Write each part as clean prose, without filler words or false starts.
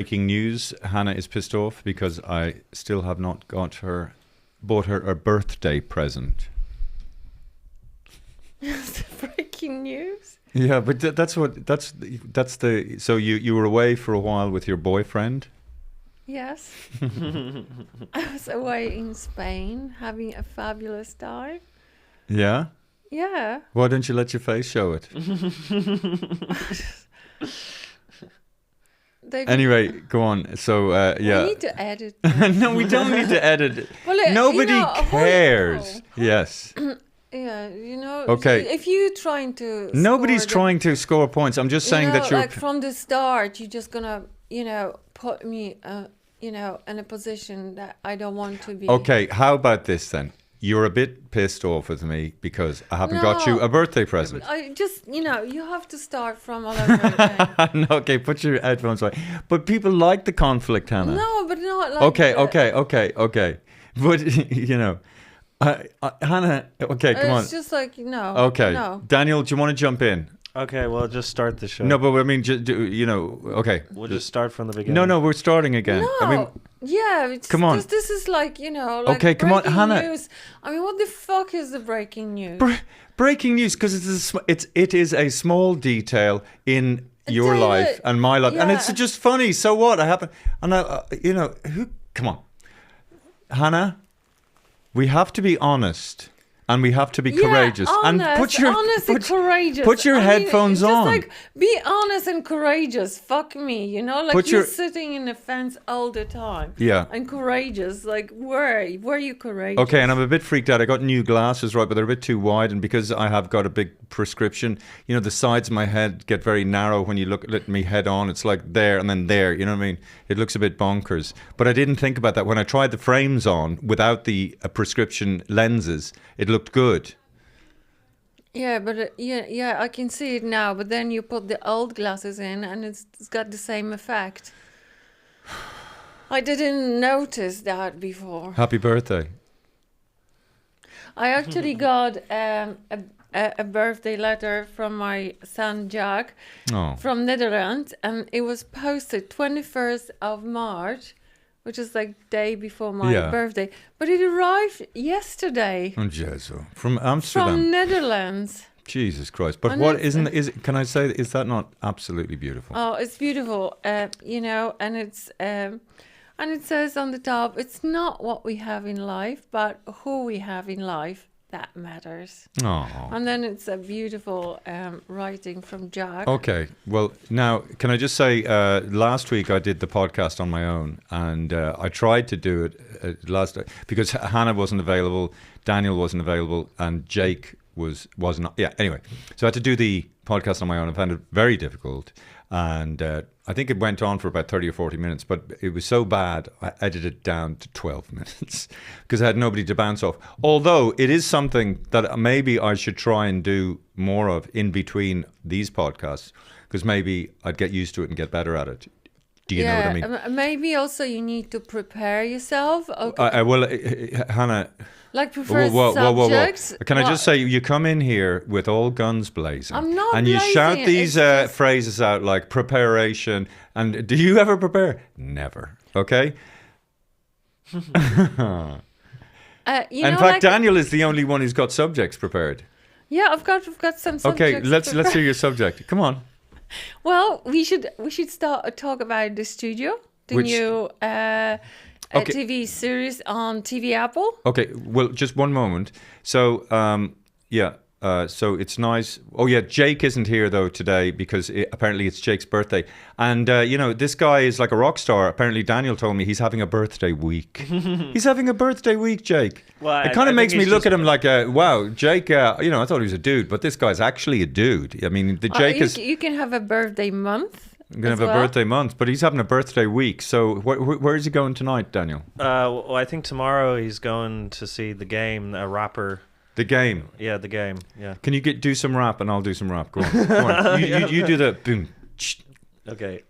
Breaking news, Hannah is pissed off because I still have not bought her a birthday present. That's breaking news. Yeah, but so you were away for a while with your boyfriend? Yes. I was away in Spain having a fabulous time. Yeah? Yeah. Why don't you let your face show it? Anyway, go on. So, yeah. We need to edit. No, we don't need to edit. Well, nobody cares. Yes. Yeah, Okay. If you're trying to... Nobody's trying to score points. I'm just saying that you're... like from the start, you're just going to, put me, in a position that I don't want to be. Okay, how about this then? You're a bit pissed off with me because I haven't got you a birthday present. I just, you have to start from all over again. No, okay, put your headphones away. But people like the conflict, Hannah. No, but not like Okay. But, Hannah, okay, come on. It's just like, Okay. No. Daniel, do you want to jump in? Okay, well, just start the show. No, but I mean, okay. We'll just start from the beginning. No, we're starting again. No. I mean, yeah, come on. This is like, okay, come on, Hannah. News. I mean, what the fuck is the breaking news? Breaking news, because it is a small detail in your life and my life, and it's just funny. So what? Come on, Hannah. We have to be honest. And we have to be courageous. Honest, and courageous. Put your headphones on. Just like, be honest and courageous. Fuck me, you're sitting in the fence all the time. Yeah. And courageous, like where are you courageous? Okay, and I'm a bit freaked out. I got new glasses, right, but they're a bit too wide, and because I have got a big prescription, the sides of my head get very narrow when you look at me head on. It's like there and then there. You know what I mean? It looks a bit bonkers. But I didn't think about that when I tried the frames on without the prescription lenses. It looked good. Yeah, but I can see it now. But then you put the old glasses in, and it's got the same effect. I didn't notice that before. Happy birthday! I actually got a birthday letter from my son Jack from Netherlands, and it was posted 21st of March. Which is like day before my birthday. But it arrived yesterday. Oh, Jesus. From Amsterdam. From Netherlands. Jesus Christ. But what is that not absolutely beautiful? Oh, it's beautiful. And it says on the top, it's not what we have in life, but who we have in life that matters. Oh. And then it's a beautiful writing from Jack. Okay. Well, now, can I just say, last week I did the podcast on my own, and I tried to do it because Hannah wasn't available, Daniel wasn't available, and Jake wasn't. Yeah, anyway. So I had to do the podcast on my own. I found it very difficult, and I think it went on for about 30 or 40 minutes, but it was so bad, I edited it down to 12 minutes because I had nobody to bounce off. Although it is something that maybe I should try and do more of in between these podcasts, because maybe I'd get used to it and get better at it. Do you know what I mean? Maybe also you need to prepare yourself. Okay. Hannah... Like preferred subjects. Can I just say, you come in here with all guns blazing. I'm not and blazing. You shout these phrases out like preparation. And do you ever prepare? Never. Okay? In fact, Daniel is the only one who's got subjects prepared. Yeah, I've got some subjects. Okay, let's hear your subject. Come on. Well, we should talk about the studio. New TV series on TV Apple. Okay, well, just one moment. So, so it's nice. Oh, yeah, Jake isn't here, though, today because apparently it's Jake's birthday. And, this guy is like a rock star. Apparently, Daniel told me he's having a birthday week. He's having a birthday week, Jake. Well, it kind of makes me look at him like, wow, Jake, I thought he was a dude, but this guy's actually a dude. I mean, Jake is... You can have a birthday month. I'm going to have a birthday month, but he's having a birthday week. So where is he going tonight, Daniel? Well, I think tomorrow he's going to see The Game, a rapper. The Game? Yeah, The Game, yeah. Can you do some rap and I'll do some rap? Go on. Go on. You do the boom. Okay.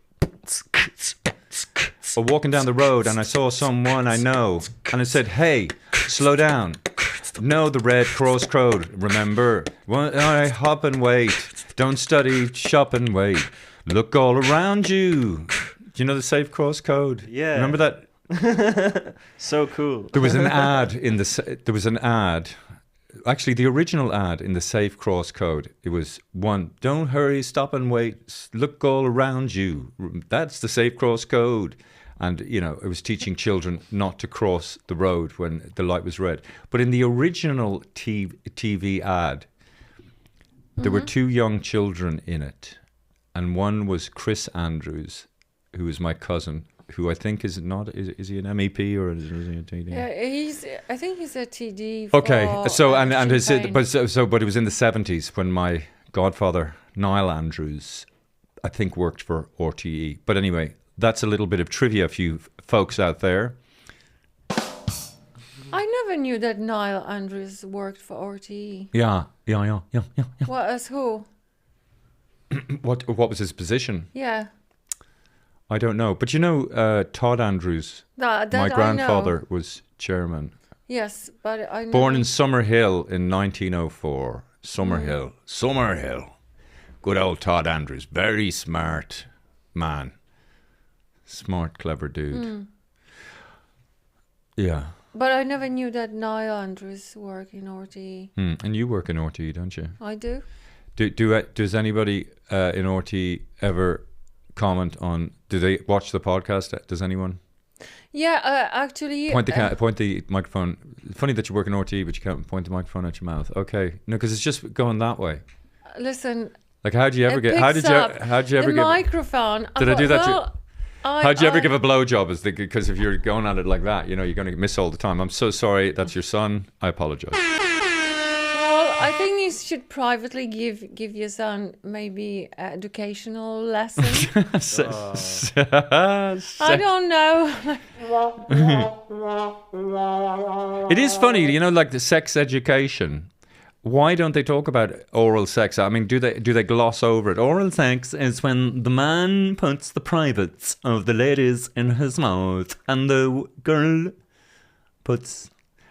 I'm walking down the road and I saw someone I know. And I said, hey, slow down. No, the Red Cross crowed. Remember, I hop and wait. Don't study, shop and wait. Look all around you. Do you know the Safe Cross Code? Yeah. Remember that? So cool. There was an ad there was an ad. Actually, the original ad in the Safe Cross Code, it was one, don't hurry, stop and wait, look all around you. That's the Safe Cross Code. And, you know, it was teaching children not to cross the road when the light was red. But in the original TV ad, there were two young children in it. And one was Chris Andrews, who is my cousin, who I think is not, is he an MEP or is he a TD? Yeah, I think he's a TD. Okay, so and his, Champagne. but it was in the 70s when my godfather Niall Andrews, I think, worked for RTE. But anyway, that's a little bit of trivia for you folks out there. I never knew that Niall Andrews worked for RTE. Yeah. What as who? What was his position? Yeah. I don't know, but you know, Todd Andrews, That my I grandfather know. was chairman. Yes, but I know. Born in Summerhill in 1904. Summerhill. Good old Todd Andrews. Very smart man. Smart, clever dude. Yeah. But I never knew that Niall Andrews worked in RTE. And you work in RTE, don't you? I do. Does anybody in RTE ever comment on? Do they watch the podcast? Does anyone? Yeah, actually. Point the microphone. Funny that you work in RTE, but you can't point the microphone at your mouth. Okay, no, because it's just going that way. Listen. Like, how did you ever it get? picks How'd you ever the get? microphone? Did I do that to you? Well, How'd you ever give a blowjob? Because if you're going at it like that, you know, you're going to miss all the time. I'm so sorry. That's your son. I apologize. Well, I think you should privately give your son maybe educational lessons. I don't know. It is funny, you know, like the sex education. Why don't they talk about oral sex? I mean, do they gloss over it? Oral sex is when the man puts the privates of the ladies in his mouth and the girl puts...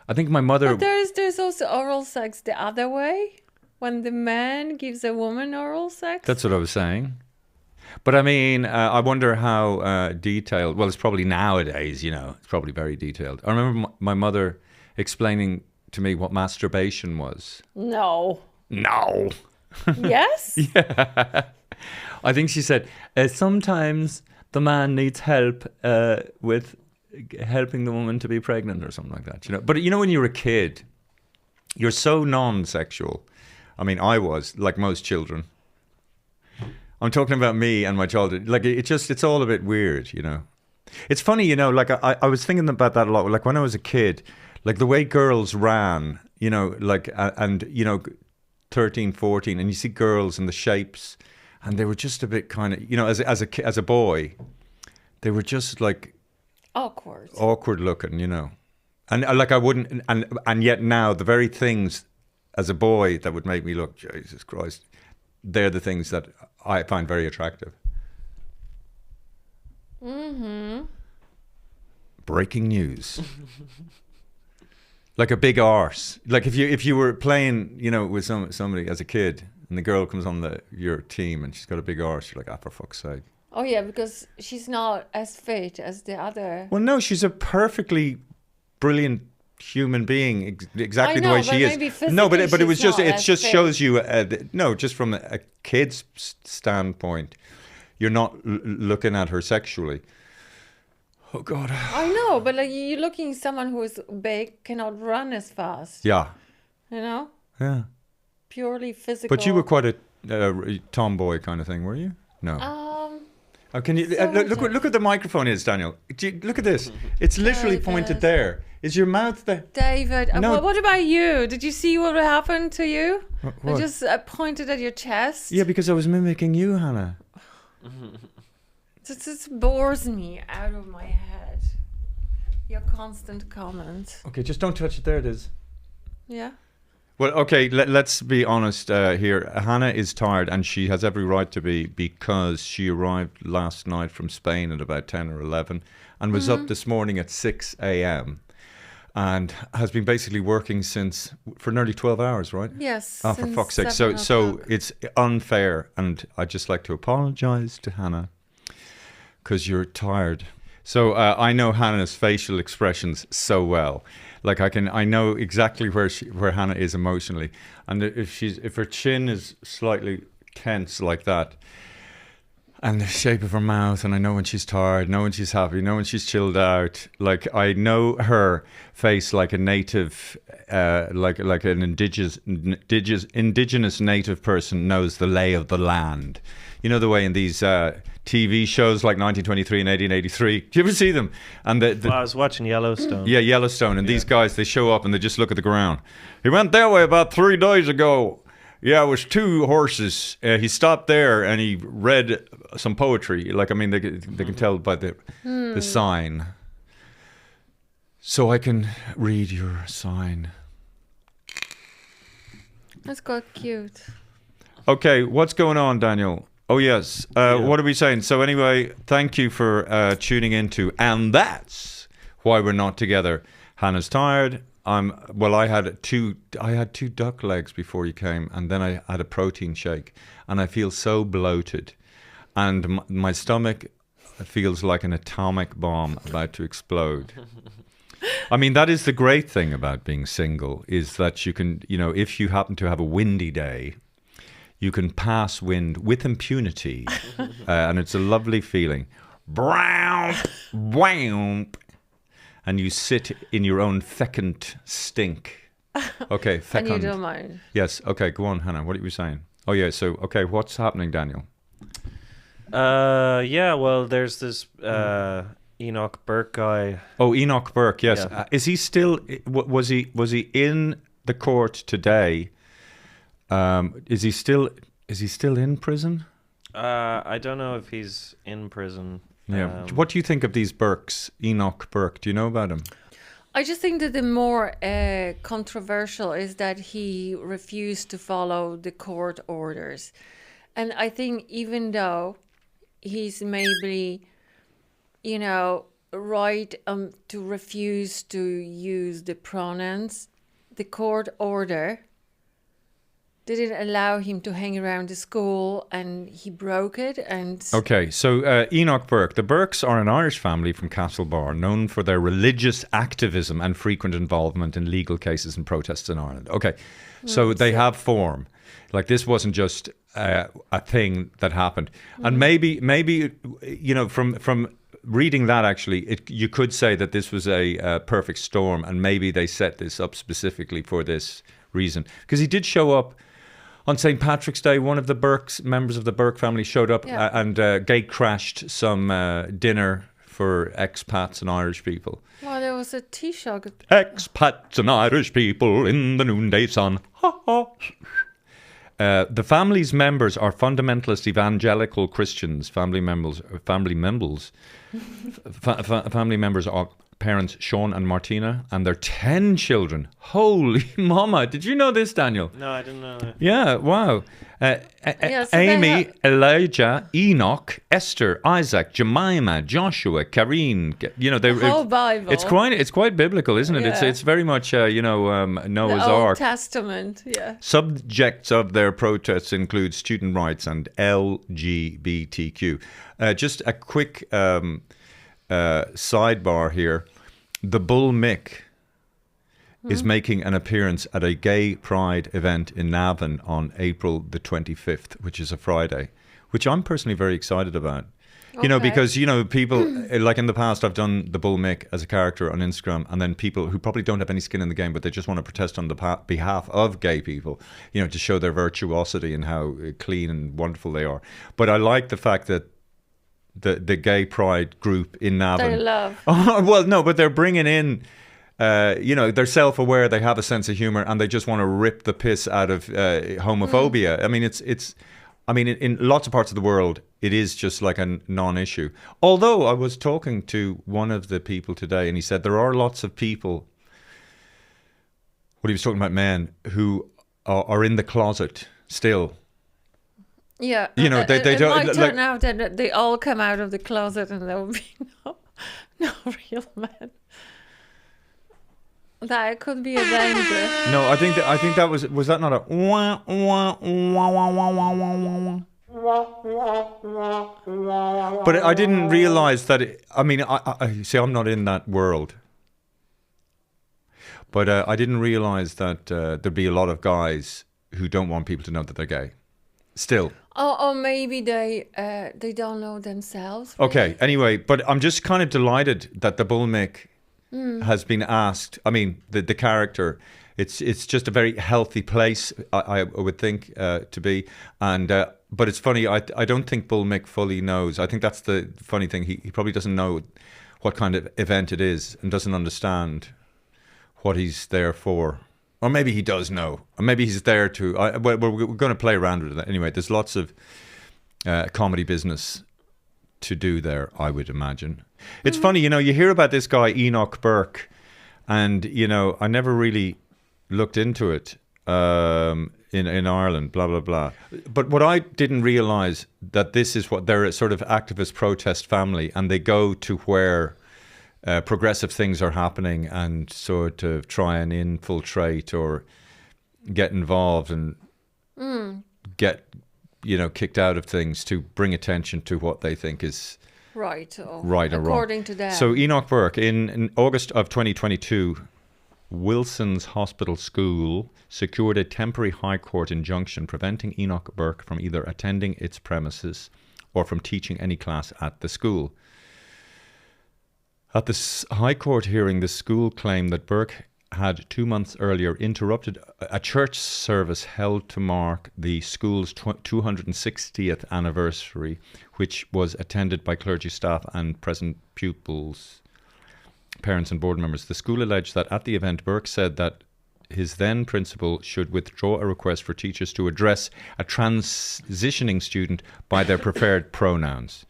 I think my mother... But there's also oral sex the other way, when the man gives a woman oral sex. That's what I was saying. But I mean, I wonder how detailed... Well, it's probably nowadays, you know, it's probably very detailed. I remember my mother explaining to me what masturbation was. No. Yes? Yeah. I think she said, sometimes the man needs help with helping the woman to be pregnant or something like that. You know, but you know, when you're a kid, you're so non-sexual. I mean, I was, like most children. I'm talking about me and my childhood. Like, it's all a bit weird, you know. It's funny, you know, like I was thinking about that a lot. Like when I was a kid, like the way girls ran, you know, like, and, you know, 13, 14, and you see girls and the shapes, and they were just a bit kind of, you know, as a boy, they were just like awkward looking, you know. And like I wouldn't, and yet now the very things as a boy that would make me look, Jesus Christ, they're the things that I find very attractive. Mm-hmm. Breaking news. Like a big arse. Like if you were playing, you know, with somebody as a kid, and the girl comes on your team and she's got a big arse, you're like, for fuck's sake. Oh yeah, because she's not as fit as the other. Well, no, she's a perfectly brilliant human being, exactly the way she is. No, but it was just shows you no, just from a kid's standpoint, you're not looking at her sexually. Oh God. I know, but like you're looking at someone who is big, cannot run as fast. Yeah. You know? Yeah. Purely physical. But you were quite a tomboy kind of thing, were you? No. Oh, can you look at the microphone is, Daniel? Look at this. It's literally pointed there. Is your mouth there? David, No. what about you? Did you see what happened to you? What? I just pointed at your chest. Yeah, because I was mimicking you, Hannah. This bores me out of my head. Your constant comment. Okay, just don't touch it. There it is. Yeah. Well, okay, let's be honest here. Hannah is tired, and she has every right to be, because she arrived last night from Spain at about 10 or 11 and was up this morning at 6 a.m. and has been basically working for nearly 12 hours, right? Yes. Oh, for fuck's sake. So it's unfair, and I'd just like to apologise to Hannah, because you're tired. So I know Hannah's facial expressions so well. Like I know exactly where Hannah is emotionally, and if her chin is slightly tense like that, and the shape of her mouth, and I know when she's tired, know when she's happy, know when she's chilled out. Like I know her face like a native, like an indigenous native person knows the lay of the land. You know the way in these TV shows like 1923 and 1883. Do you ever see them? And I was watching Yellowstone. Yeah, Yellowstone. And these guys, they show up and they just look at the ground. He went that way about 3 days ago. Yeah, it was 2 horses. He stopped there and he read some poetry. Like, I mean, they can tell by the sign. So I can read your sign. That's quite cute. Okay, what's going on, Daniel? Oh, yes. What are we saying? So anyway, thank you for tuning into And That's Why We're Not Together. Hannah's tired. I had two duck legs before you came, and then I had a protein shake, and I feel so bloated, and my stomach feels like an atomic bomb about to explode. I mean, that is the great thing about being single, is that you can, if you happen to have a windy day, you can pass wind with impunity, and it's a lovely feeling. Brown, wham. And you sit in your own fecund stink. Okay, fecund. And you don't mind. Yes, okay, go on, Hannah. What are you saying? Oh, yeah, so, okay, what's happening, Daniel? Yeah, well, there's this Enoch Burke guy. Oh, Enoch Burke, yes. Yeah. Is he still, was he in the court today? Is he still in prison? I don't know if he's in prison. Yeah. What do you think of these Burkes? Enoch Burke, do you know about him? I just think that the more controversial is that he refused to follow the court orders. And I think even though he's maybe, right to refuse to use the pronouns, the court order didn't allow him to hang around the school, and he broke it. And okay, so Enoch Burke. The Burkes are an Irish family from Castlebar, known for their religious activism and frequent involvement in legal cases and protests in Ireland. Okay, so they have form. Like, this wasn't just a thing that happened. And maybe from reading that, actually, you could say that this was a perfect storm, and maybe they set this up specifically for this reason, because he did show up on St. Patrick's Day. One of the Burkes, members of the Burke family, showed up and gate crashed some dinner for expats and Irish people. Well, there was a Taoiseach. Expats and Irish people in the noonday sun. Ha ha. The family's members are fundamentalist evangelical Christians. Family members are parents Sean and Martina, and their 10 children. Holy mama. Did you know this, Daniel? No, I didn't know that. Yeah, wow. So Amy, Elijah, Enoch, Esther, Isaac, Jemima, Joshua, Kareen. The whole Bible. It's quite biblical, isn't it? Yeah. It's very much Noah's the Old Ark. Testament, yeah. Subjects of their protests include student rights and LGBTQ. Just a quick sidebar here. The Bull Mick is making an appearance at a gay pride event in Navan on April the 25th, which is a Friday, which I'm personally very excited about. Okay. Because, people, like in the past, I've done the Bull Mick as a character on Instagram, and then people who probably don't have any skin in the game, but they just want to protest on the behalf of gay people, to show their virtuosity and how clean and wonderful they are. But I like the fact that the gay pride group in Navan. They love. Oh, well, no, but they're bringing in, they're self-aware, they have a sense of humor, and they just want to rip the piss out of homophobia. I mean, in lots of parts of the world, it is just like a non-issue. Although I was talking to one of the people today, and he said there are lots of people, what he was talking about, men, who are in the closet still. Yeah, they it don't might turn out that they all come out of the closet and there will be no real men. That could be a danger. No, I think that was that not a wah wah wah wah wah wah wah wah. But I didn't realize that. I see. I'm not in that world. But I didn't realize that there'd be a lot of guys who don't want people to know that they're gay. Still. Or maybe they don't know themselves. Really. Okay. Anyway, but I'm just kind of delighted that the bull Mick has been asked. I mean, the character. It's just a very healthy place, I would think, to be. And but it's funny. I don't think Bull Mick fully knows. I think that's the funny thing. He probably doesn't know what kind of event it is and doesn't understand what he's there for. Or maybe he does know. Or maybe he's there to... we're going to play around with it. Anyway, there's lots of comedy business to do there, I would imagine. It's funny, you hear about this guy, Enoch Burke, and, I never really looked into it in Ireland, blah, blah, blah. But what I didn't realise that this is what they're a sort of activist protest family, and they go to where... progressive things are happening and sort of try and infiltrate or get involved and get, kicked out of things to bring attention to what they think is right or wrong. According to that. So Enoch Burke, in August of 2022, Wilson's Hospital School secured a temporary High Court injunction preventing Enoch Burke from either attending its premises or from teaching any class at the school. At the High Court hearing, the school claimed that Burke had 2 months earlier interrupted a church service held to mark the school's 260th anniversary, which was attended by clergy staff and present pupils, parents and board members. The school alleged that at the event, Burke said that his then principal should withdraw a request for teachers to address a transitioning student by their preferred pronouns.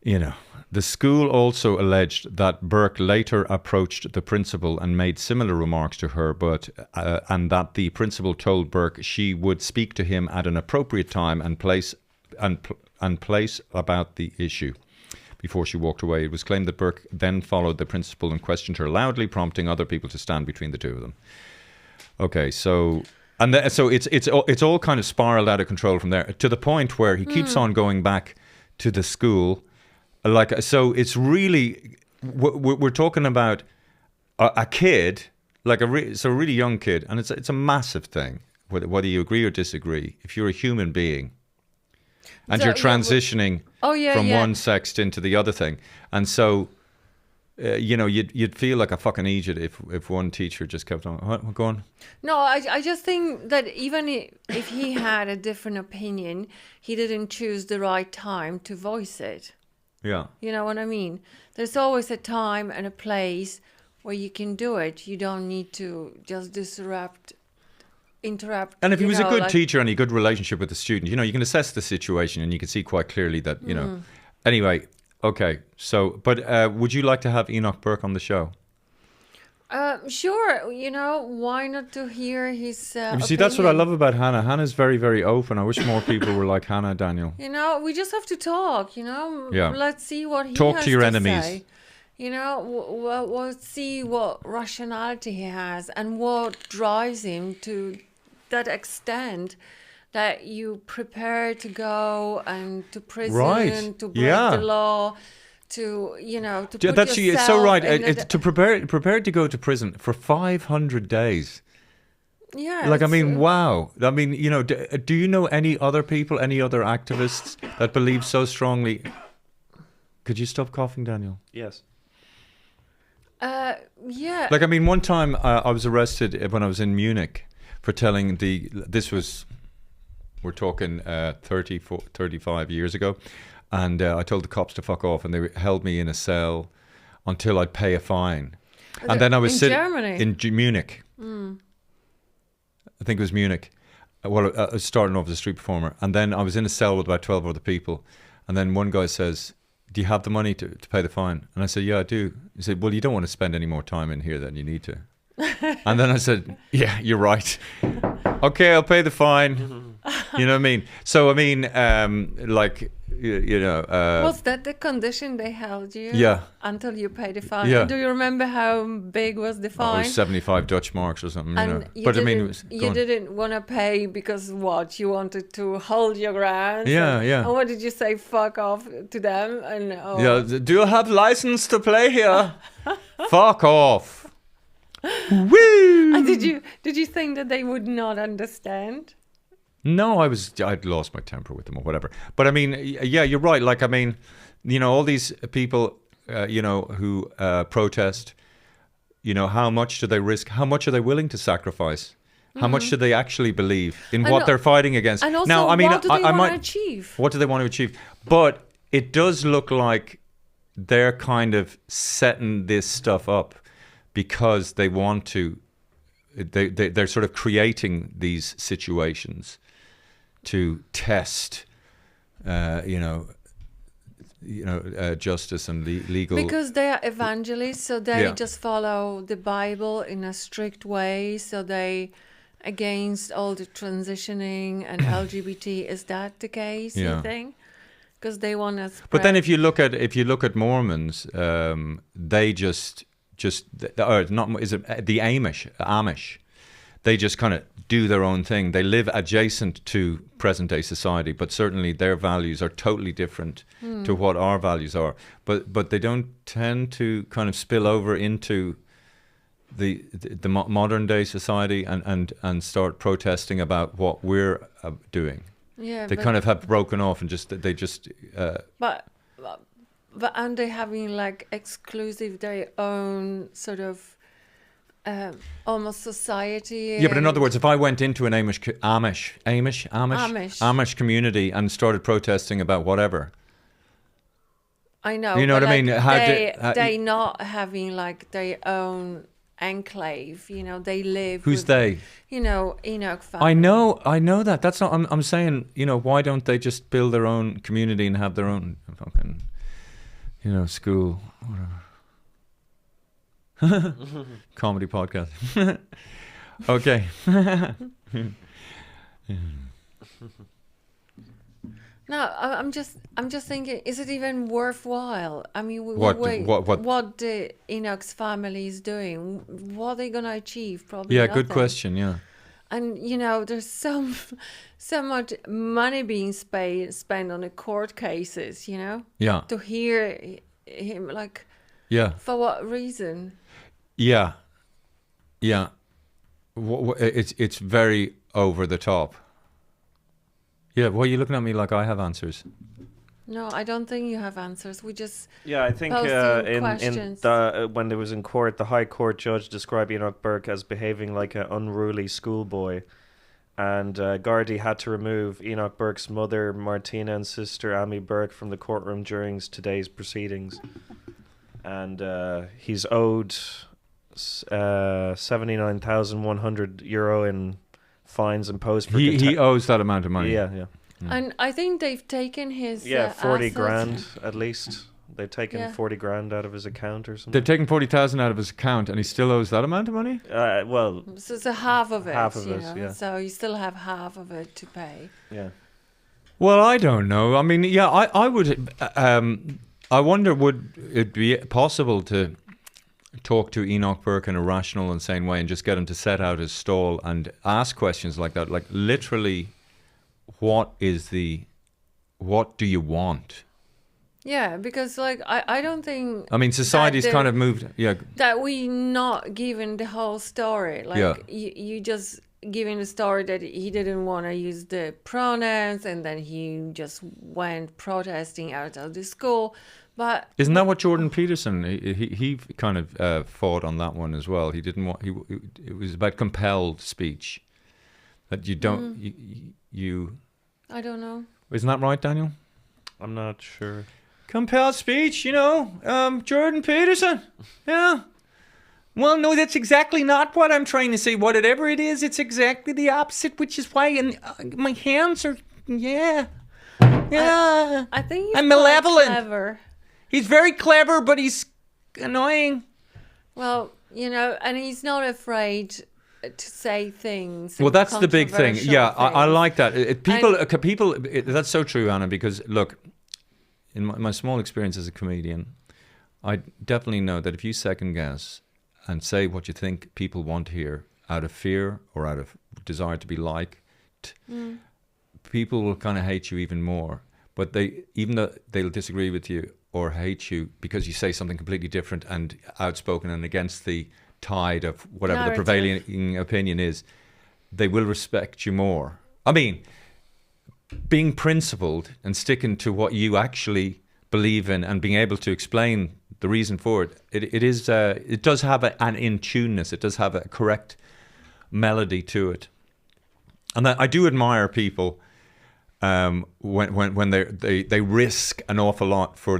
The school also alleged that Burke later approached the principal and made similar remarks to her, and that the principal told Burke she would speak to him at an appropriate time and place about the issue. Before she walked away, it was claimed that Burke then followed the principal and questioned her loudly, prompting other people to stand between the two of them. Okay, so it's all kind of spiraled out of control from there, to the point where he keeps on going back to the school. So it's really, we're talking about a kid, a really young kid, and it's a massive thing, whether you agree or disagree. If you're a human being and you're transitioning from one sex into the other thing, and so, you'd feel like a fucking idiot if one teacher just kept on, go on. No, I just think that even if he had a different opinion, he didn't choose the right time to voice it. Yeah. You know what I mean? There's always a time and a place where you can do it. You don't need to just interrupt. And if he was a good teacher and a good relationship with the student, you can assess the situation and you can see quite clearly that, Anyway, okay. So, but would you like to have Enoch Burke on the show? Sure. Why not to hear his You see, that's what I love about Hannah. Hannah's very, very open. I wish more people were like Hannah, Daniel. We just have to talk, Yeah. Let's see what he talk has to your to enemies. Say. We'll see what rationality he has and what drives him to that extent that you prepare to go and to prison, to break the law. To put that's yourself it's so right. To prepare to go to prison for 500 days. Yeah. Wow. Do you know any other people, any other activists that believe so strongly? Could you stop coughing, Daniel? Yes. Yeah. One time I was arrested when I was in Munich for telling we're talking 35 years ago. And I told the cops to fuck off, and they held me in a cell until I'd pay a fine. And then I was sitting in Munich. I think it was Munich. Well, I was starting off as a street performer, and then I was in a cell with about 12 other people. And then one guy says, "Do you have the money to pay the fine?" And I said, "Yeah, I do." He said, "Well, you don't want to spend any more time in here than you need to." And then I said, "Yeah, you're right. Okay, I'll pay the fine." You know what I mean? So Was that the condition they held you? Yeah. Until you paid the fine. Yeah. Do you remember how big was the It fine? was 75 Dutch marks or something. And But I mean, it was, you didn't want to pay because what? You wanted to hold your ground. Yeah, and, yeah. And what did you say? Fuck off to them. And do you have license to play here? Fuck off. Woo! And did you think that they would not understand? No, I'd lost my temper with them or whatever. But I mean, yeah, you're right. Like, I mean, all these people, who protest, how much do they risk? How much are they willing to sacrifice? How much do they actually believe in what they're fighting against? And also, now, I mean, what do they want to achieve? What do they want to achieve? But it does look like they're kind of setting this stuff up because they want to. They're sort of creating these situations to test, justice and legal. Because they are evangelists, so they just follow the Bible in a strict way. So they against all the transitioning and LGBT. Is that the case? You think? Because they want to. But then, if you look at Mormons, they just or not is it the Amish? They just kind of do their own thing. They live adjacent to present day society, but certainly their values are totally different to what our values are. But they don't tend to kind of spill over into the modern day society and start protesting about what we're doing. Yeah, they kind of have broken off and they just. But aren't they having like exclusive their own sort of almost society? Yeah, but in other words, if I went into an Amish community and started protesting about whatever, I know. You know what I mean? They not having like their own enclave. They live. Who's they? Enoch family. I know that. That's not. I'm saying. Why don't they just build their own community and have their own fucking, school, whatever. Comedy podcast. Okay. No, I'm just thinking, is it even worthwhile? I mean, what the Enoch's family is doing, what are they going to achieve? Probably Yeah, nothing. good question, yeah. And, there's so much money being spent on the court cases, Yeah. To hear him, like, yeah. For what reason? Yeah. Yeah. It's very over the top. Yeah, why are you looking at me like I have answers? No, I don't think you have answers. We just I think when it was in court, the High Court judge described Enoch Burke as behaving like an unruly schoolboy, and Gardaí had to remove Enoch Burke's mother, Martina, and sister, Amy Burke, from the courtroom during today's proceedings, and he's owed €79,100 in fines imposed for he owes that amount of money. Yeah. And I think they've taken his 40 assets. grand at least. They've taken 40 grand out of his account or something. They've taken 40,000 out of his account, and he still owes that amount of money. Well, so it's a half of it. Half of it, yeah. So you still have half of it to pay. Yeah. Well, I don't know. I mean, yeah, I would. I wonder, would it be possible to talk to Enoch Burke in a rational and sane way and just get him to set out his stall and ask questions like that? Like, literally, what do you want? Yeah, because like I don't think. I mean, society's kind of moved. Yeah. That we not given the whole story. Like you just giving the story that he didn't want to use the pronouns, and then he just went protesting out of the school. But isn't that what Jordan Peterson? He kind of fought on that one as well. He didn't want. It was about compelled speech. That you don't you. I don't know. Isn't that right, Daniel? I'm not sure. Compelled speech, Jordan Peterson. Yeah. Well, no, that's exactly not what I'm trying to say. Whatever it is, it's exactly the opposite, which is why my hands are, yeah. I think he's I'm malevolent. Clever. He's very clever, but he's annoying. Well, and he's not afraid to say things. Well, that's the big thing. Yeah, I like that. People. That's so true, Anna. Because look, in my small experience as a comedian, I definitely know that if you second guess and say what you think people want to hear out of fear or out of desire to be liked, people will kind of hate you even more. But even though they'll disagree with you or hate you because you say something completely different and outspoken and against the tide of whatever the prevailing opinion is, they will respect you more. I mean, being principled and sticking to what you actually believe in and being able to explain the reason for it, it does have an in-tuneness. It does have a correct melody to it. And I do admire people when they risk an awful lot for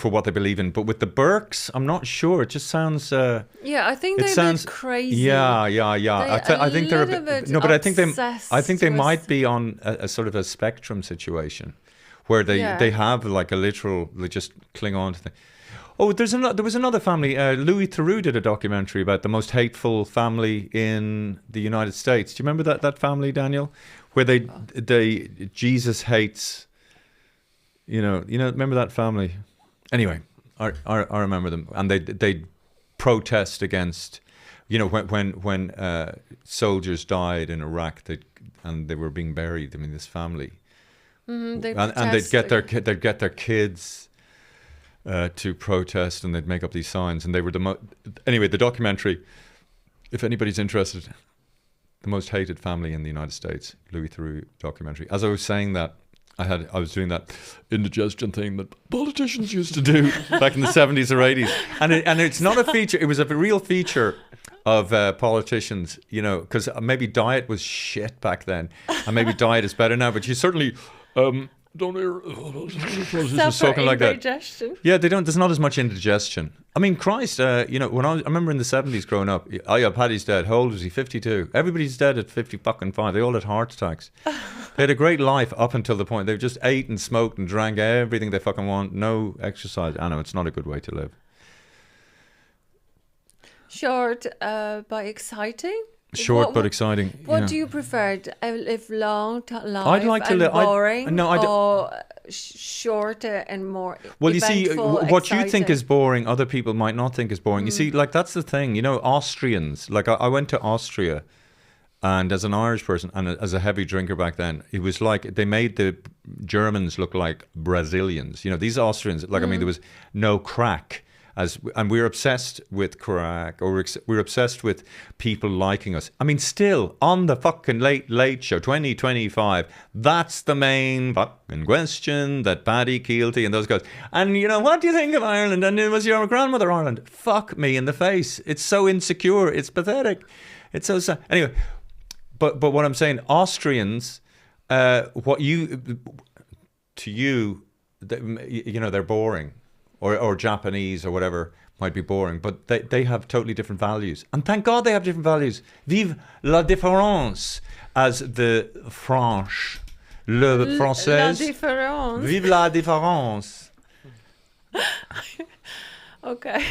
what they believe in. But with the Burkes, I'm not sure. It just sounds. I think they're a bit crazy. Yeah. I think they're a bit. No, but I think they might be on a sort of a spectrum situation where they have like a literal. They just cling on to things. Oh, there was another family. Louis Theroux did a documentary about the most hateful family in the United States. Do you remember that family, Daniel? Where Jesus hates. Remember that family? Anyway, I remember them, and they protest against, when soldiers died in Iraq, and they were being buried. I mean, this family, and they'd get their kids to protest, and they'd make up these signs, and they were anyway. The documentary, if anybody's interested, the most hated family in the United States, Louis Theroux documentary. As I was saying that, I was doing that indigestion thing that politicians used to do back in the 70s or 80s. And it's not a feature, it was a real feature of politicians, because maybe diet was shit back then. And maybe diet is better now, but you certainly don't hear politicians talking like that. Indigestion. Yeah, they don't. There's not as much indigestion. I mean, Christ, when I remember in the 70s growing up, Paddy's dead. How old was he? 52. Everybody's dead at 50-fucking-5. They all had heart attacks. They had a great life up until the point they just ate and smoked and drank everything they fucking want. No exercise. I know, it's not a good way to live. Short, but exciting. Short but exciting. What do you prefer? Live long life I'd like to live boring, or shorter and more. Well, you see, what you think is boring, other people might not think is boring. You see, like that's the thing. Austrians. Like I went to Austria, and as an Irish person and as a heavy drinker back then, it was like they made the Germans look like Brazilians. These Austrians. Like I mean, there was no crack. And we're obsessed with crack, or we're obsessed with people liking us. I mean, still, on the fucking Late Show 2025, that's the main fucking question that Paddy, Keelty and those guys. And, what do you think of Ireland? And was your grandmother Ireland? Fuck me in the face. It's so insecure. It's pathetic. It's so sad. Anyway, but what I'm saying, Austrians, they're boring. Or Japanese or whatever might be boring, but they have totally different values. And thank God they have different values. Vive la différence, as the French, le français. La différence. Vive la différence. Okay.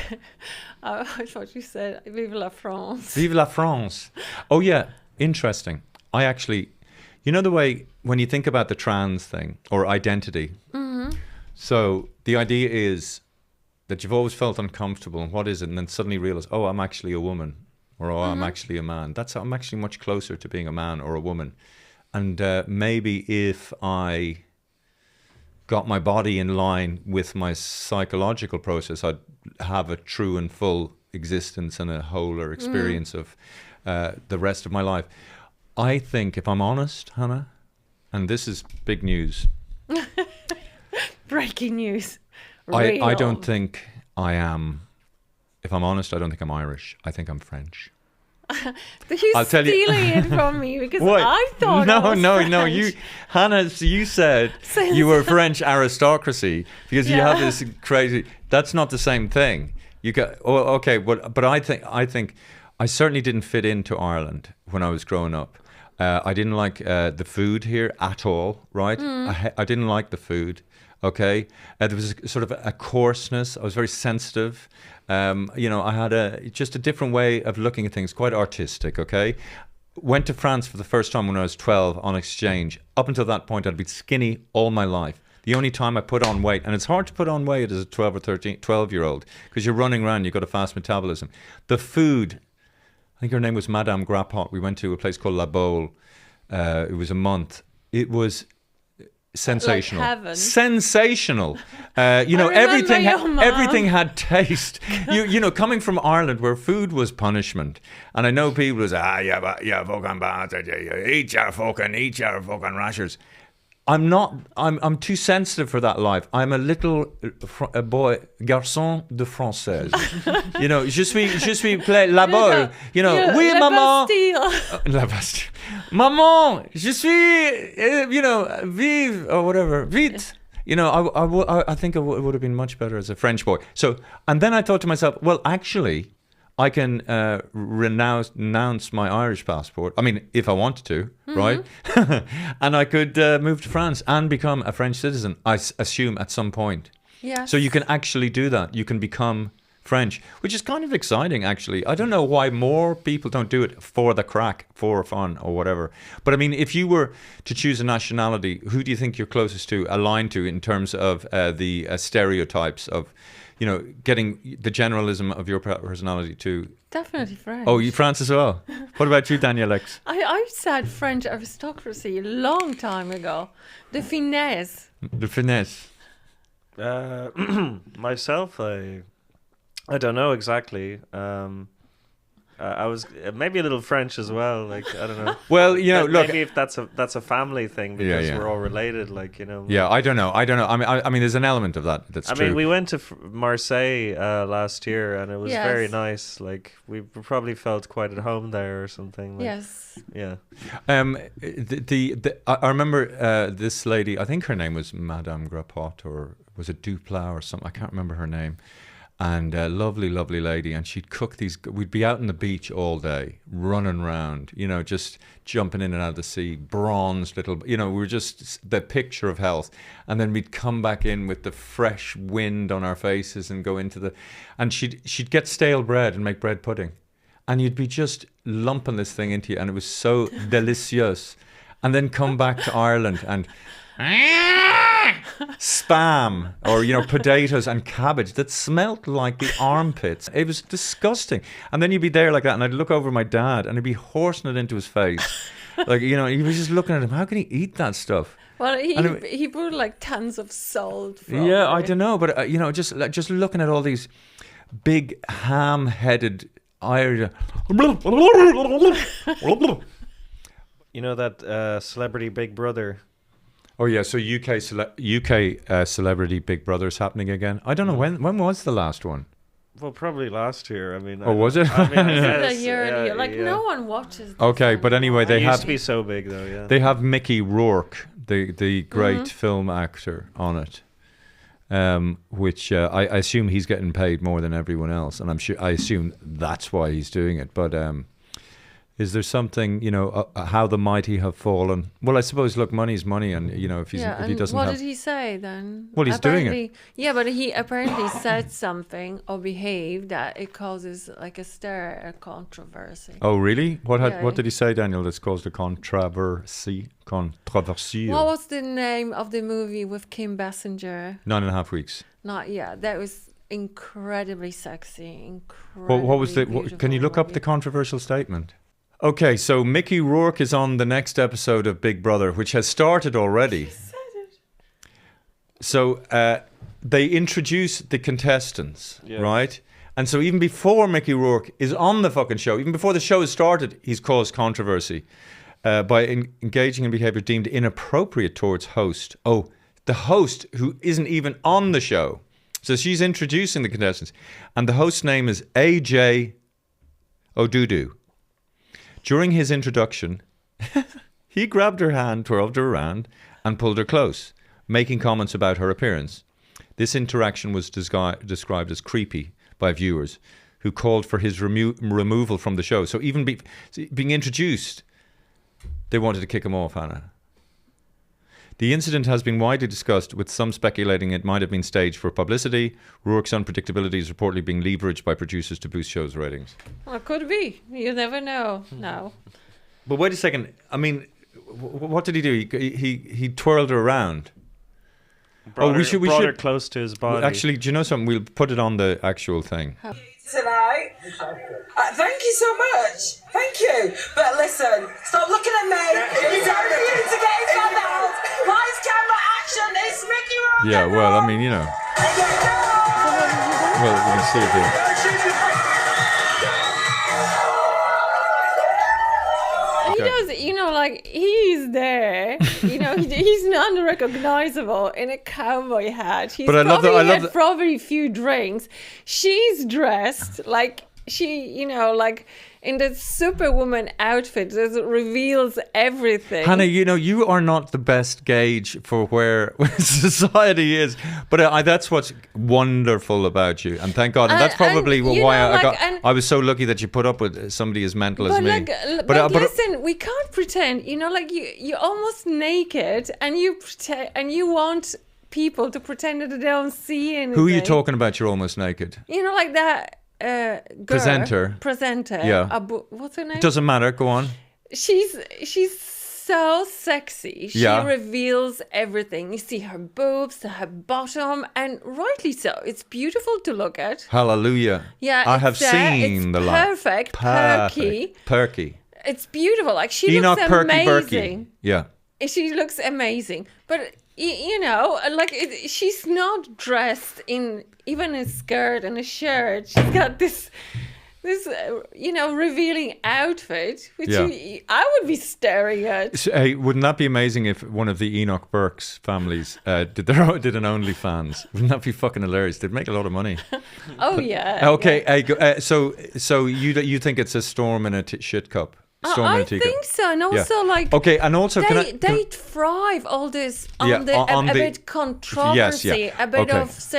I thought you said Vive la France. Vive la France. Oh yeah, interesting. I actually, the way when you think about the trans thing or identity. Mm-hmm. So the idea is that you've always felt uncomfortable, and what is it? And then suddenly realize, oh, I'm actually a woman, or oh, I'm actually a man. I'm actually much closer to being a man or a woman. And maybe if I got my body in line with my psychological process, I'd have a true and full existence and a wholer experience of the rest of my life. I think, if I'm honest, Hannah, and this is big news. Breaking news. I don't think I am. If I'm honest, I don't think I'm Irish. I think I'm French. He's stealing it from me because I thought No. You, Hannah, you said you were French aristocracy because you have this crazy. That's not the same thing. You got okay, but I think I certainly didn't fit into Ireland when I was growing up. I didn't like the food here at all. Right? I didn't like the food. Okay, there was sort of a coarseness. I was very sensitive. I had just a different way of looking at things, quite artistic. Okay, went to France for the first time when I was 12 on exchange. Up until that point, I'd been skinny all my life. The only time I put on weight, and it's hard to put on weight as a 12 or 12-year-old because you're running around, you've got a fast metabolism. The food, I think her name was Madame Grappot. We went to a place called La Baule. It was a month. It was sensational. Like heaven. Sensational. Everything had taste. You know, coming from Ireland where food was punishment, and I know people was fucking bastard, eat your fucking rashers. I'm too sensitive for that life. I'm a little boy, garçon de française. You know, je suis play la Baule. You know, oui, maman. La Bastille. Maman, je suis, vive, or whatever, vite. You know, I think it would have been much better as a French boy. So, and then I thought to myself, well, actually, I can renounce my Irish passport. I mean, if I wanted to, right? And I could move to France and become a French citizen, I assume, at some point. Yeah. So you can actually do that. You can become French, which is kind of exciting, actually. I don't know why more people don't do it for the crack, for fun, or whatever. But I mean, if you were to choose a nationality, who do you think you're closest to, aligned to, in terms of the stereotypes of, you know, getting the generalism of your personality to? Definitely French. Oh, you France as well. What about you, Daniel X? I said French aristocracy a long time ago. The finesse. The finesse. Myself, I don't know exactly. I was maybe a little French as well. Like, I don't know. Well, you know, look. Maybe if that's a family thing because we're all related. Like, you know. Yeah, I don't know. I mean, there's an element of that. That's true. I mean, we went to Marseille last year, and it was very nice. Like, we probably felt quite at home there or something. Like, yes. Yeah. I remember this lady. I think her name was Madame Grappot, or was it Duplat or something? I can't remember her name. And a lovely, lovely lady, and she'd cook these. We'd be out on the beach all day, running around, you know, just jumping in and out of the sea, bronzed little, you know, we were just the picture of health. And then we'd come back in with the fresh wind on our faces and go into and she'd get stale bread and make bread pudding. And you'd be just lumping this thing into you, and it was so delicious. And then come back to Ireland and spam, or, you know, potatoes and cabbage that smelt like the armpits. It was disgusting. And then you'd be there like that, and I'd look over my dad, and he'd be horsing it into his face. Like, you know, he was just looking at him. How can he eat that stuff? Well, he put like tons of salt. Yeah, I don't know, but you know, just looking at all these big ham-headed Irish. You know that Celebrity Big Brother. Oh yeah, so UK Celebrity Big Brother's happening again. I don't know when was the last one. Well, probably last year. I mean, was it? I guess, a year. No one watches. Okay, but anyway, they used to be so big though. Yeah, they have Mickey Rourke, the great film actor, on it, which I assume he's getting paid more than everyone else, and I assume that's why he's doing it. But is there something, you know, how the mighty have fallen? Well, I suppose, look, money's money, and, you know, if he doesn't what did he say then? Well, he's doing it. Yeah, but he apparently said something or behaved that it causes like a controversy. Oh, really? What did he say, Daniel, that's caused a controversy? Controversy. What was the name of the movie with Kim Basinger? 9.5 Weeks. That was incredibly sexy, What was can you look up the controversial statement? Okay, so Mickey Rourke is on the next episode of Big Brother, which has started already. She said it. So they introduce the contestants, right? And so even before Mickey Rourke is on the fucking show, even before the show has started, he's caused controversy by engaging in behavior deemed inappropriate towards host. Oh, the host who isn't even on the show. So she's introducing the contestants. And the host's name is AJ Odudu. During his introduction, he grabbed her hand, twirled her around, and pulled her close, making comments about her appearance. This interaction was described as creepy by viewers, who called for his removal from the show. So even being introduced, they wanted to kick him off, Hannah. The incident has been widely discussed, with some speculating it might have been staged for publicity. Rourke's unpredictability is reportedly being leveraged by producers to boost show's ratings. Well, it could be. You never know. No. But wait a second. I mean, what did he do? He twirled her around. Brought her close to his body. Actually, do you know something? We'll put it on the actual thing. Tonight. Thank you so much. Thank you. But listen, stop looking at me. It's time for you to get his hand out. Lights, camera, action. It's Mickey Rourke. Yeah, well, I mean, you know. Well, you can see it here. He does, like, he's there. He's non-recognizable in a cowboy hat. He's probably a few drinks. She's dressed like like in the Superwoman outfit that reveals everything. Hannah, you are not the best gauge for where society is, but that's what's wonderful about you, and thank God. And that's probably why I was so lucky that you put up with somebody as mental as me. But listen, we can't pretend. You're almost naked, and you pretend, and you want people to pretend that they don't see anything. Who are you talking about? You're almost naked. Like that. Presenter. Yeah. What's her name? It doesn't matter. Go on. She's so sexy. She reveals everything. You see her boobs, her bottom, and rightly so. It's beautiful to look at. Hallelujah. Yeah, I have seen the light. Perfect. Perky. It's beautiful. Like she Enoch looks Burke. amazing. Yeah. She looks amazing, but she's not dressed in even a skirt and a shirt. She's got this revealing outfit, which I would be staring at. Hey, wouldn't that be amazing if one of the Enoch Burke's families did an OnlyFans? Wouldn't that be fucking hilarious? They'd make a lot of money. Oh yeah. Okay. Yeah. So you think it's a storm in a shit cup? I think so, and also okay, and also they thrive all this on a bit controversy, a bit of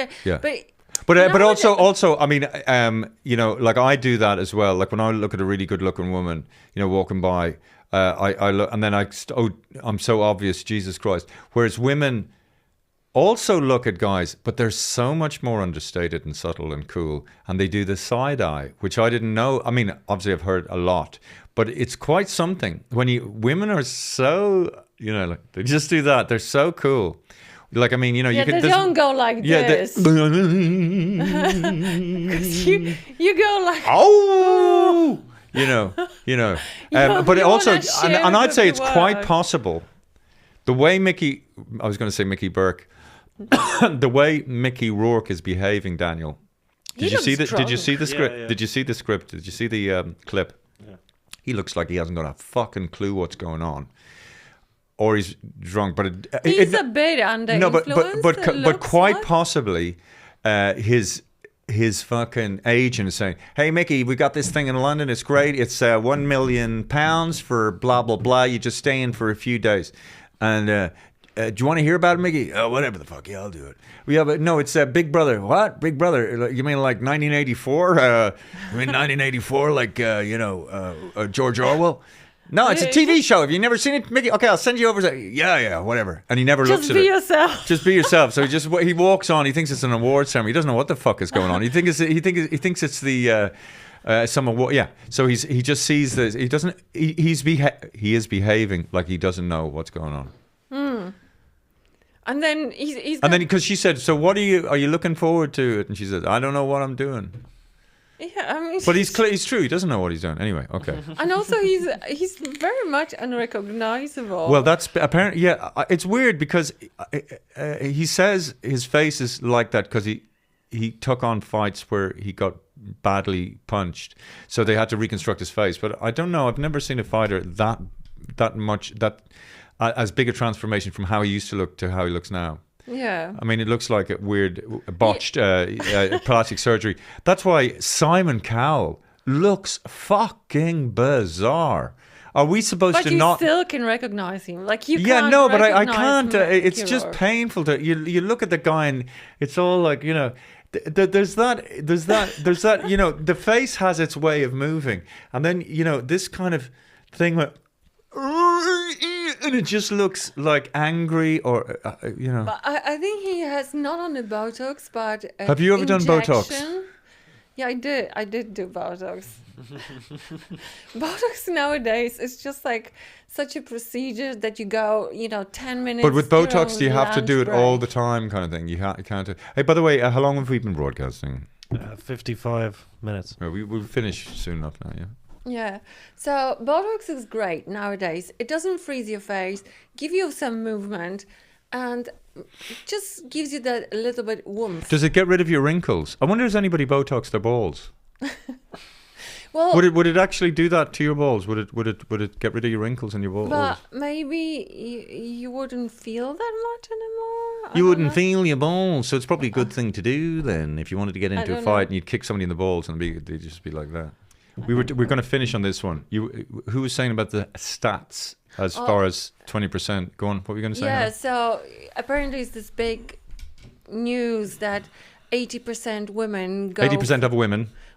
but also I mean like I do that as well. Like when I look at a really good looking woman, walking by, I look and then I'm so obvious, Jesus Christ. Whereas women also look at guys, but they're so much more understated and subtle and cool, and they do the side eye, which I didn't know. I mean, obviously I've heard a lot, but it's quite something. Women are so, like they just do that. They're so cool. Like, I mean, you they don't go like this. You go like, oh, but also, and I'd say it's quite possible. The way Mickey Burke, the way Mickey Rourke is behaving, Daniel. Did you see the script? Yeah. Did you see the script? Did you see the clip? Yeah. He looks like he hasn't got a fucking clue what's going on, or he's drunk. But he's a bit under influence. But quite possibly, his fucking agent is saying, "Hey Mickey, we got this thing in London. It's great. It's £1 million for blah blah blah. You just stay in for a few days, and." Do you want to hear about it, Mickey? Oh, whatever the fuck. Yeah, I'll do it. But no, it's Big Brother. What? Big Brother? You mean like 1984? You mean 1984 like, George Orwell? No, it's a TV show. Have you never seen it, Mickey? Okay, I'll send you over. Yeah, whatever. And he never looks at it. Just be yourself. So he walks on. He thinks it's an award ceremony. He doesn't know what the fuck is going on. He thinks it's the... So he just sees this. He doesn't... He is behaving like he doesn't know what's going on. And then he's and then because she said, so what are you looking forward to it? And she said, I don't know what I'm doing. Yeah, I mean, but he's true. He doesn't know what he's doing. Anyway, okay. And also he's very much unrecognizable. Well, that's apparently, yeah. It's weird because he says his face is like that because he took on fights where he got badly punched, so they had to reconstruct his face. But I don't know. I've never seen a fighter that much as big a transformation from how he used to look to how he looks now. Yeah. I mean, it looks like a weird botched plastic surgery. That's why Simon Cowell looks fucking bizarre. Are we supposed to not? But you still can recognize him. Like you. Yeah, can't no, but I can't. It's just Rourke. painful to you look at the guy and it's all like There's that. The face has its way of moving, and then this kind of thing where. And it just looks like angry or But I think he has not only Botox, but have you ever done Botox? Yeah, I did do Botox. Botox nowadays is just like such a procedure that you go, 10 minutes. But with Botox, do you have to do it break. all the time, kind of thing? You can't. Hey, by the way, how long have we been broadcasting? 55 minutes. We'll finish soon enough now. Yeah. Yeah. So Botox is great nowadays. It doesn't freeze your face, give you some movement, and just gives you that little bit warmth. Does it get rid of your wrinkles? I wonder, has anybody Botoxed their balls? Well, would it actually do that to your balls? Would it get rid of your wrinkles in your balls? But maybe you wouldn't feel that much anymore. You wouldn't feel your balls, so it's probably a good thing to do then. If you wanted to get into a fight and you'd kick somebody in the balls and they'd just be like that. We're going to finish on this one. Who was saying about the stats as far as 20%? Go on. What were you going to say? Yeah. So apparently, it's this big news that 80% women go. 80%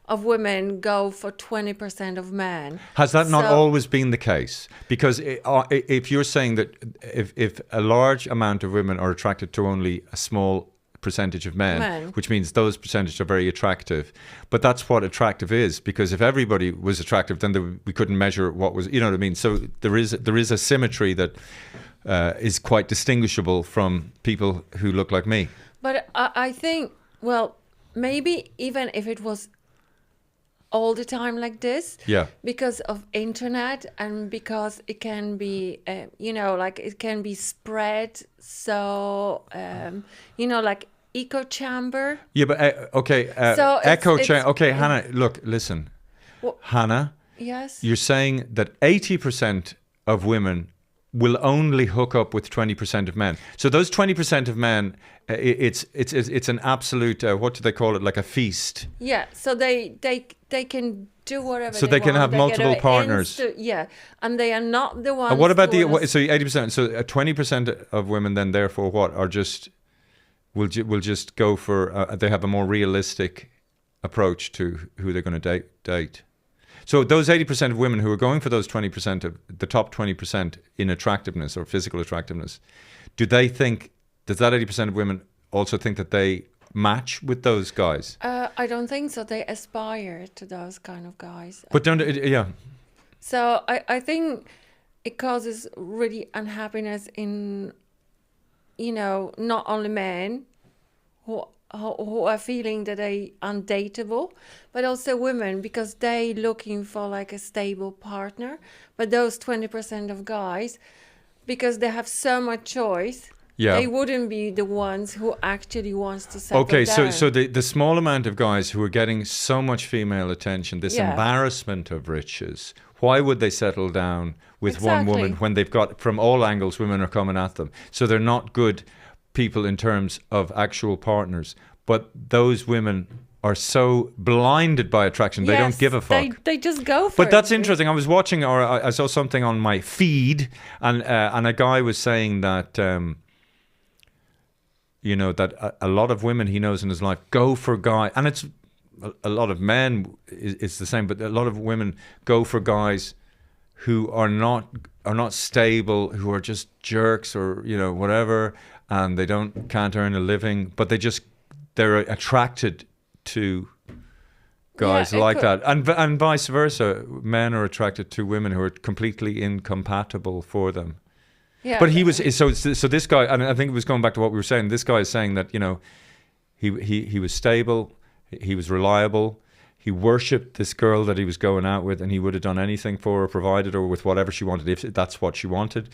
of women go for 20% of men. Has that not always been the case? Because if you're saying that if a large amount of women are attracted to only a small percentage of men, which means those percentages are very attractive, but that's what attractive is, because if everybody was attractive, then we couldn't measure what was, you know what I mean? So there is a symmetry that is quite distinguishable from people who look like me. But I think, well, maybe even if it was all the time like this, because of internet and because it can be it can be spread, so like echo chamber. Yeah, but so echo chamber. Okay, Hannah, look, listen. Hannah, yes, you're saying that 80% of women will only hook up with 20% of men. So those 20% of men, it's an absolute what do they call it? Like a feast. Yeah. So they can do whatever. So they can have multiple partners. And they are not the ones. What about so 80%? So 20% of women then therefore what are just will just go for they have a more realistic approach to who they're going to date. So those 80% of women who are going for those 20% of the top 20% in attractiveness or physical attractiveness, does that 80% of women also think that they match with those guys? I don't think so. They aspire to those kind of guys. But So I think it causes really unhappiness in, not only men who are feeling that they undateable, but also women, because they looking for like a stable partner. But those 20% of guys, because they have so much choice, they wouldn't be the ones who actually wants to settle down. So the small amount of guys who are getting so much female attention, this embarrassment of riches, why would they settle down with one woman when they've got, from all angles, women are coming at them? So they're not good people in terms of actual partners, but those women are so blinded by attraction, they don't give a fuck. They just go for it. But that's interesting. I was watching, or I saw something on my feed, and a guy was saying that, that a lot of women he knows in his life go for guys, and it's a lot of men it's the same, but a lot of women go for guys who are not stable, who are just jerks or whatever, and they can't earn a living, but they're attracted to guys like that, and vice versa. Men are attracted to women who are completely incompatible for them. Yeah, but he was so this guy, and I think it was going back to what we were saying. This guy is saying that he was stable, he was reliable, he worshipped this girl that he was going out with, and he would have done anything for her, provided her with whatever she wanted, if that's what she wanted.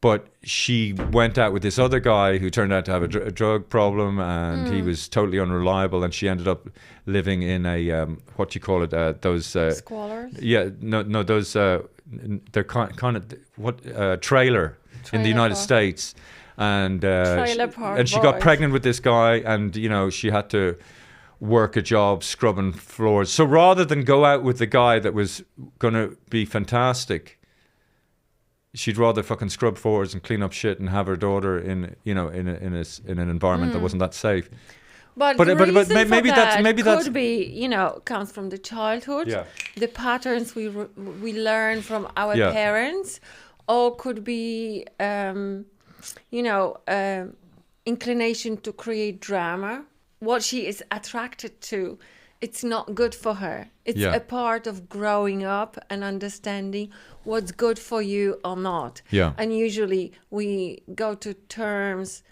But she went out with this other guy who turned out to have a drug problem, and he was totally unreliable, and she ended up living in a what do you call it? Those squalors. Yeah, no, those they're kind of trailer in the United States, and she got pregnant with this guy, and she had to work a job scrubbing floors. So rather than go out with the guy that was going to be fantastic, she'd rather fucking scrub floors and clean up shit and have her daughter in an environment that wasn't that safe. But maybe that's could be comes from the childhood, the patterns we learn from our parents, or could be inclination to create drama what she is attracted to, it's not good for her. It's a part of growing up and understanding what's good for you or not. Yeah. And usually we go to terms,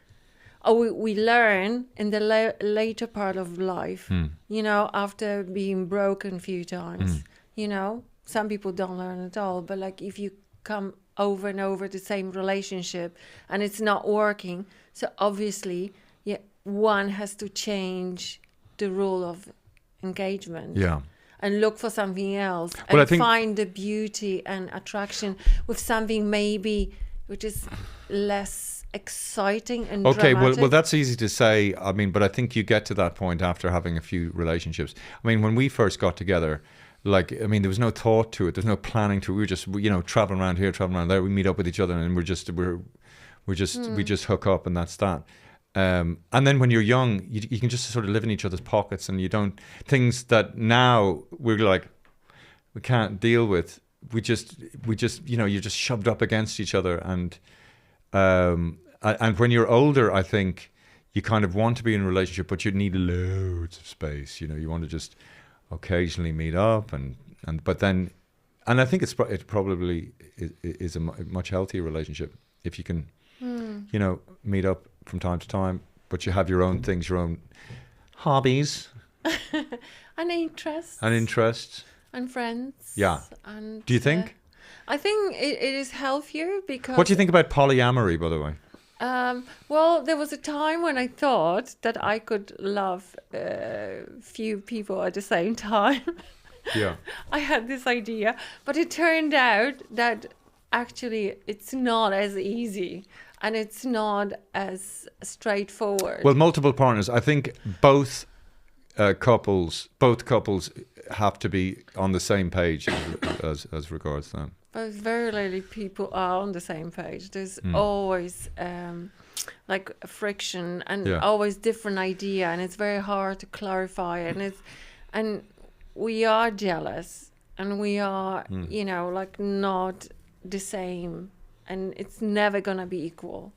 or we learn in the later part of life, you know, after being broken a few times. You know, some people don't learn at all, but like if you come over and over the same relationship and it's not working, so obviously, one has to change the rule of engagement. Yeah. And look for something else, Well, and find the beauty and attraction with something maybe which is less exciting and dramatic. Well, that's easy to say. I mean, but I think you get to that point after having a few relationships. I mean, when we first got together, like, I mean, there was no thought to it. There's no planning to it. We were just, you know, traveling around here, traveling around there. We meet up with each other, and we just hook up, and that's that. And then when you're young, you can just sort of live in each other's pockets, and you don't, things that now we're like, we can't deal with. We just, you know, you're just shoved up against each other. And when you're older, I think you kind of want to be in a relationship, but you need loads of space. You know, you want to just occasionally meet up, but then I think it probably is a much healthier relationship if you can, you know, meet up from time to time, but you have your own things, your own hobbies, and interests, and friends. Yeah. And do you think? I think it is healthier because. What do you think about polyamory, by the way? Well, there was a time when I thought that I could love few people at the same time. Yeah. I had this idea, but it turned out that actually it's not as easy and it's not as straightforward. Well, multiple partners. I think both couples have to be on the same page as regards them. But very rarely people are on the same page. There's always like friction and always different idea, and it's very hard to clarify. And we are jealous, and we are you know, like not the same, and it's never gonna be equal.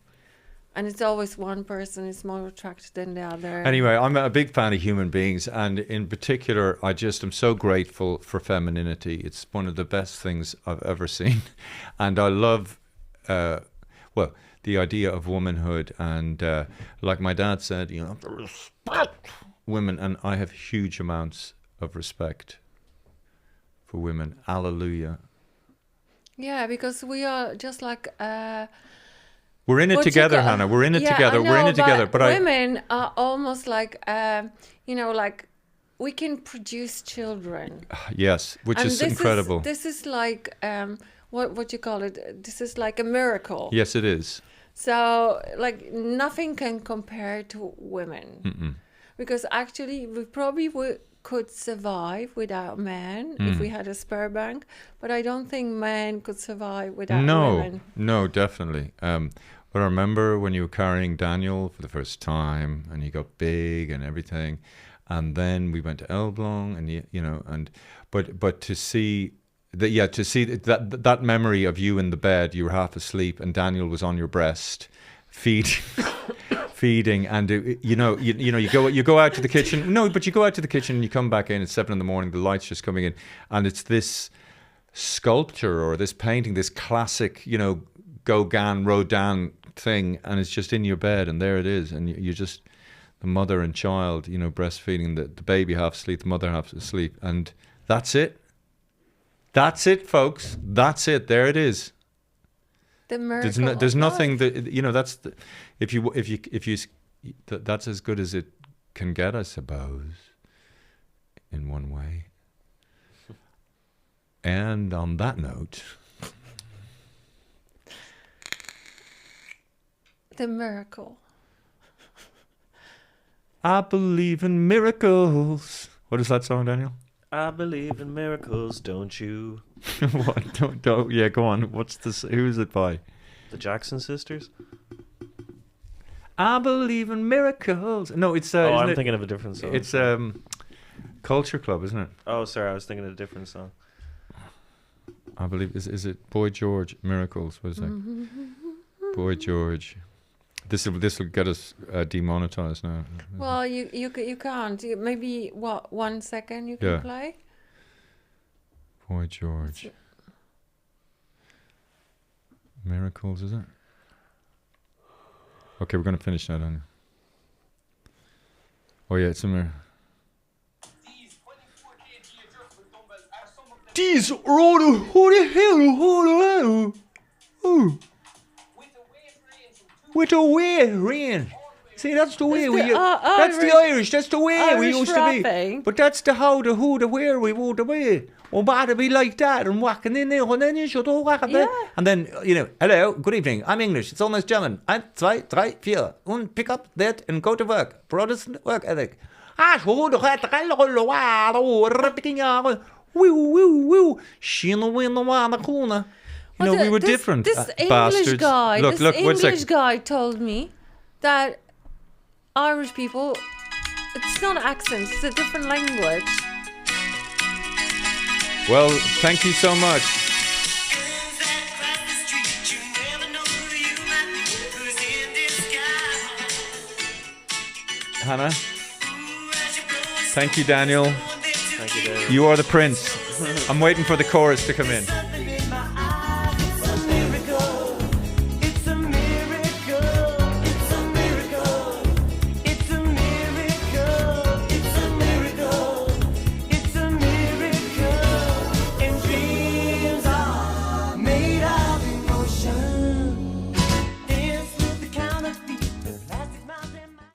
And it's always one person is more attracted than the other. Anyway, I'm a big fan of human beings, and in particular, I just am so grateful for femininity. It's one of the best things I've ever seen. And I love, the idea of womanhood. And like my dad said, you know, have to respect women. And I have huge amounts of respect for women. Alleluia. Yeah, because we are just like... we're in it together, Hannah. We're in it together. We're in it together. But women are almost like, you know, like we can produce children. Yes, which is incredible. This is like, what you call it? This is like a miracle. Yes, it is. So, like, nothing can compare to women. Because actually, we probably could survive without men if we had a spare bank. But I don't think men could survive without women. No, definitely. But I remember when you were carrying Daniel for the first time, and he got big and everything, and then we went to Elbląg, and you know, and but to see that memory of you in the bed, you were half asleep, and Daniel was on your breast, feeding, and you go out to the kitchen. No, but you go out to the kitchen, and you come back in at 7 a.m. The light's just coming in, and it's this sculpture or this painting, this classic, you know, Gauguin, Rodin thing, and it's just in your bed, and there it is, and you're just the mother and child, you know, breastfeeding, the baby half asleep, the mother half asleep, and that's it. That's it, folks. That's it. There it is. The miracle. There's nothing that, you know. That's if you that's as good as it can get, I suppose, in one way. And on that note. The miracle. I believe in miracles. What is that song, Daniel? I believe in miracles, don't you? What? Don't. Yeah, go on. What's this? Who's it by? The Jackson Sisters. I believe in miracles. No, it's. I'm thinking of a different song. It's Culture Club, isn't it? Oh, sorry, I was thinking of a different song. I believe is it Boy George Miracles? What is that? Boy George. This will get us demonetized now. Well, you can't. Maybe 1 second you can play. Boy George. Miracles, is it? Okay, we're going to finish that on. Oh yeah, it's a mirror. These are with a way rain. See, that's the way that's the Irish. That's the way we used to be. But that's the how, the who, the where we would be. Oh, bad to be like that and whacking in there, and then you should all whack there. And then hello, good evening. I'm English. It's almost German. 1, 2, 3, 4. And pick up that and go to work. Protestant work ethic. We were different. This bastards. English guy, Look, English guy told me that Irish people, it's not accents, it's a different language. Well, thank you so much. Hannah. Thank you, Daniel. Thank you, David. You are the prince. I'm waiting for the chorus to come in.